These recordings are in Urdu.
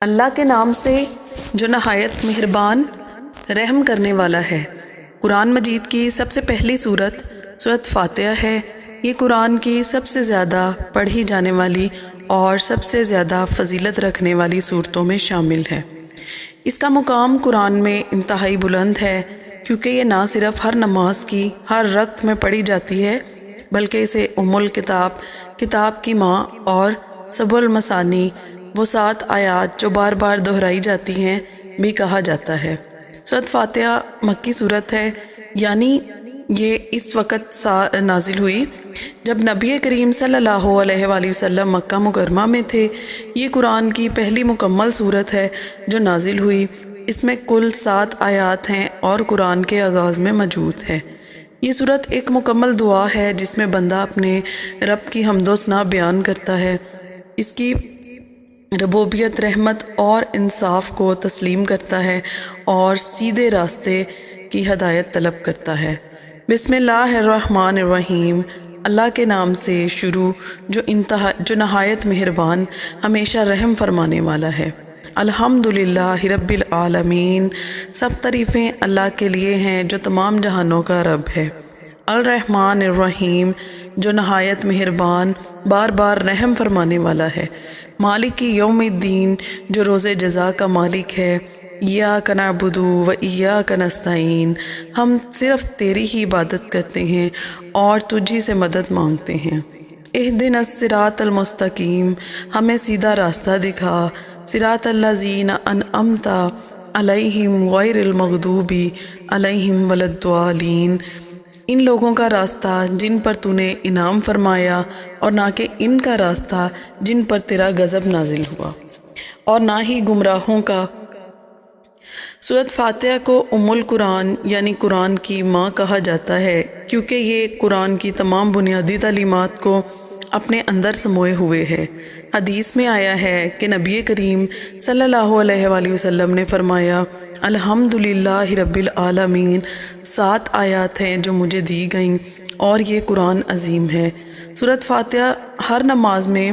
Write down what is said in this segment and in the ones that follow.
اللہ کے نام سے جو نہایت مہربان رحم کرنے والا ہے۔ قرآن مجید کی سب سے پہلی سورت فاتحہ ہے۔ یہ قرآن کی سب سے زیادہ پڑھی جانے والی اور سب سے زیادہ فضیلت رکھنے والی سورتوں میں شامل ہے۔ اس کا مقام قرآن میں انتہائی بلند ہے، کیونکہ یہ نہ صرف ہر نماز کی ہر رکعت میں پڑھی جاتی ہے، بلکہ اسے ام الکتاب، کتاب کی ماں اور سبع المثانی، وہ 7 آیات جو بار بار دہرائی جاتی ہیں، بھی کہا جاتا ہے۔ سورت فاتحہ مکی سورت ہے، یعنی یہ اس وقت نازل ہوئی جب نبی کریم صلی اللہ علیہ وآلہ وسلم مکہ مکرمہ میں تھے۔ یہ قرآن کی پہلی مکمل سورت ہے جو نازل ہوئی۔ اس میں کل 7 آیات ہیں اور قرآن کے آغاز میں موجود ہے۔ یہ سورت ایک مکمل دعا ہے جس میں بندہ اپنے رب کی حمد و ثنا بیان کرتا ہے، اس کی ربوبیت، رحمت اور انصاف کو تسلیم کرتا ہے اور سیدھے راستے کی ہدایت طلب کرتا ہے۔ بسم اللہ الرحمن الرحیم، اللہ کے نام سے شروع جو نہایت مہربان، ہمیشہ رحم فرمانے والا ہے۔ الحمدللہ رب العالمین، سب تعریفیں اللہ کے لیے ہیں جو تمام جہانوں کا رب ہے۔ الرحمن الرحیم، جو نہایت مہربان، بار بار رحم فرمانے والا ہے۔ مالک یوم الدین، جو روز جزا کا مالک ہے۔ ایاک نعبد و ایاک نستعین، ہم صرف تیری ہی عبادت کرتے ہیں اور تجھ ہی سے مدد مانگتے ہیں۔ اہدنا الصراط المستقیم، ہمیں سیدھا راستہ دکھا۔ صراط الذین انعمت علیہم غیر المغضوب علیہم ولا الضالین، ان لوگوں کا راستہ جن پر تو نے انعام فرمایا، اور نہ کہ ان کا راستہ جن پر تیرا غضب نازل ہوا، اور نہ ہی گمراہوں کا۔ سورت فاتحہ کو ام القرآن یعنی قرآن کی ماں کہا جاتا ہے، کیونکہ یہ قرآن کی تمام بنیادی تعلیمات کو اپنے اندر سموئے ہوئے ہے۔ حدیث میں آیا ہے کہ نبی کریم صلی اللہ علیہ وآلہ وسلم نے فرمایا، الحمدللہ رب العالمین، 7 آیات ہیں جو مجھے دی گئیں اور یہ قرآن عظیم ہے۔ سورت فاتحہ ہر نماز میں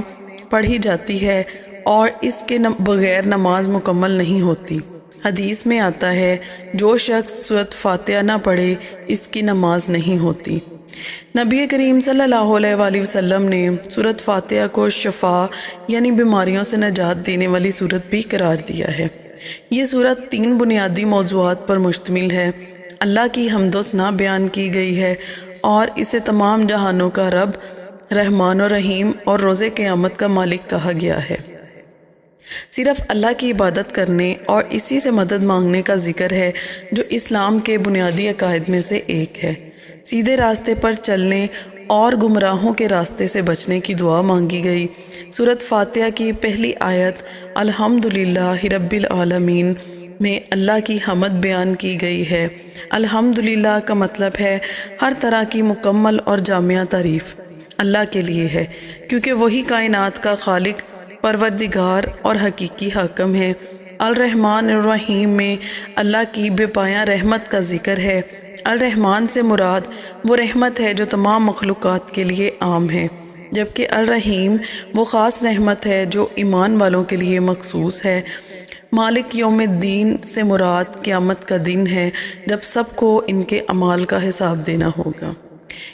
پڑھی جاتی ہے اور اس کے بغیر نماز مکمل نہیں ہوتی۔ حدیث میں آتا ہے، جو شخص سورت فاتحہ نہ پڑھے اس کی نماز نہیں ہوتی۔ نبی کریم صلی اللہ علیہ وآلہ وسلم نے سورت فاتحہ کو شفا یعنی بیماریوں سے نجات دینے والی سورت بھی قرار دیا ہے۔ یہ سورت 3 بنیادی موضوعات پر مشتمل ہے۔ اللہ کی حمد و ثنا بیان کی گئی ہے اور اسے تمام جہانوں کا رب، رحمان و رحیم اور روز قیامت کا مالک کہا گیا ہے۔ صرف اللہ کی عبادت کرنے اور اسی سے مدد مانگنے کا ذکر ہے، جو اسلام کے بنیادی عقائد میں سے ایک ہے۔ سیدھے راستے پر چلنے اور گمراہوں کے راستے سے بچنے کی دعا مانگی گئی۔ سورت فاتحہ کی پہلی آیت الحمدللہ رب العالمین میں اللہ کی حمد بیان کی گئی ہے۔ الحمدللہ کا مطلب ہے ہر طرح کی مکمل اور جامع تعریف اللہ کے لیے ہے، کیونکہ وہی کائنات کا خالق، پروردگار اور حقیقی حاکم ہے۔ الرحمن الرحیم میں اللہ کی بے پایاں رحمت کا ذکر ہے۔ الرحمن سے مراد وہ رحمت ہے جو تمام مخلوقات کے لیے عام ہے، جبکہ الرحیم وہ خاص رحمت ہے جو ایمان والوں کے لیے مخصوص ہے۔ مالک یوم الدین سے مراد قیامت کا دن ہے، جب سب کو ان کے اعمال کا حساب دینا ہوگا۔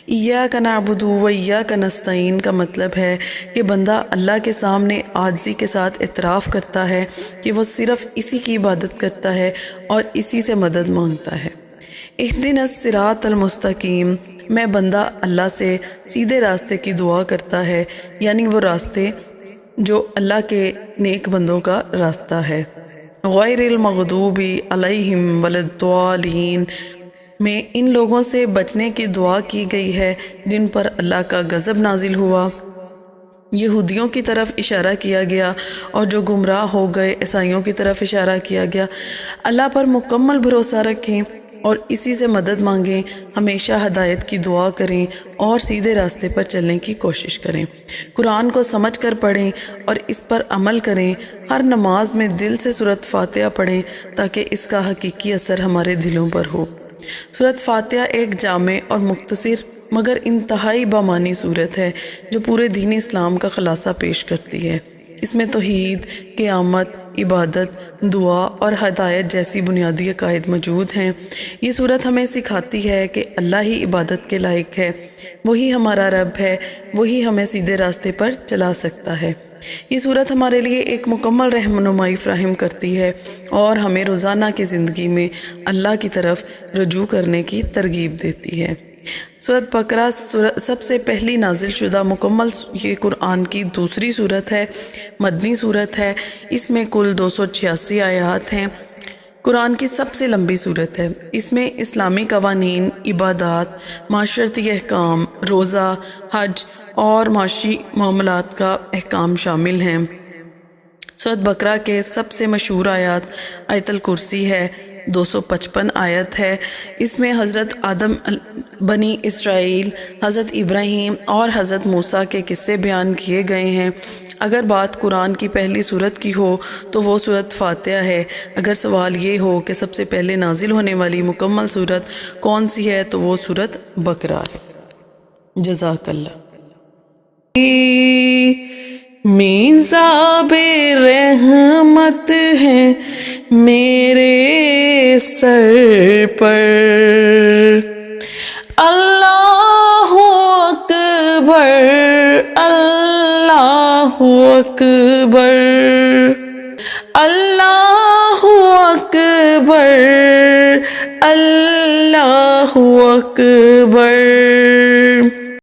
ایاک نعبد و ایاک نستعین کا مطلب ہے کہ بندہ اللہ کے سامنے عاجزی کے ساتھ اعتراف کرتا ہے کہ وہ صرف اسی کی عبادت کرتا ہے اور اسی سے مدد مانگتا ہے۔ اہدنا الصراط المستقیم میں بندہ اللہ سے سیدھے راستے کی دعا کرتا ہے، یعنی وہ راستے جو اللہ کے نیک بندوں کا راستہ ہے۔ غیر المغضوب علیہم ولا الضالین میں ان لوگوں سے بچنے کی دعا کی گئی ہے جن پر اللہ کا غضب نازل ہوا۔ یہودیوں کی طرف اشارہ کیا گیا اور جو گمراہ ہو گئے عیسائیوں کی طرف اشارہ کیا گیا۔ اللہ پر مکمل بھروسہ رکھیں اور اسی سے مدد مانگیں، ہمیشہ ہدایت کی دعا کریں اور سیدھے راستے پر چلنے کی کوشش کریں۔ قرآن کو سمجھ کر پڑھیں اور اس پر عمل کریں۔ ہر نماز میں دل سے سورت فاتحہ پڑھیں تاکہ اس کا حقیقی اثر ہمارے دلوں پر ہو۔ سورت فاتحہ ایک جامع اور مختصر مگر انتہائی بامانی صورت ہے جو پورے دین اسلام کا خلاصہ پیش کرتی ہے۔ اس میں توحید، قیامت، عبادت، دعا اور ہدایت جیسی بنیادی عقائد موجود ہیں۔ یہ سورت ہمیں سکھاتی ہے کہ اللہ ہی عبادت کے لائق ہے، وہی ہمارا رب ہے، وہی ہمیں سیدھے راستے پر چلا سکتا ہے۔ یہ سورت ہمارے لیے ایک مکمل رہنمائی فراہم کرتی ہے اور ہمیں روزانہ کی زندگی میں اللہ کی طرف رجوع کرنے کی ترغیب دیتی ہے۔ سورت بقرہ سب سے پہلی نازل شدہ مکمل یہ قرآن کی دوسری سورت ہے، مدنی سورت ہے۔ اس میں کل 286 آیات ہیں۔ قرآن کی سب سے لمبی سورت ہے۔ اس میں اسلامی قوانین، عبادات، معاشرتی احکام، روزہ، حج اور معاشی معاملات کا احکام شامل ہیں۔ سورت بقرہ کے سب سے مشہور آیات آیت الکرسی ہے، 255 آیت ہے۔ اس میں حضرت آدم، بنی اسرائیل، حضرت ابراہیم اور حضرت موسیٰ کے قصے بیان کیے گئے ہیں۔ اگر بات قرآن کی پہلی سورت کی ہو تو وہ سورت فاتحہ ہے۔ اگر سوال یہ ہو کہ سب سے پہلے نازل ہونے والی مکمل سورت کون سی ہے تو وہ سورت بقرہ ہے۔ جزاک اللہ۔ میزاب رحمت ہے میرے سر پر، اللہ اکبر، اللہ اکبر، اللہ اکبر، اللہ اکبر۔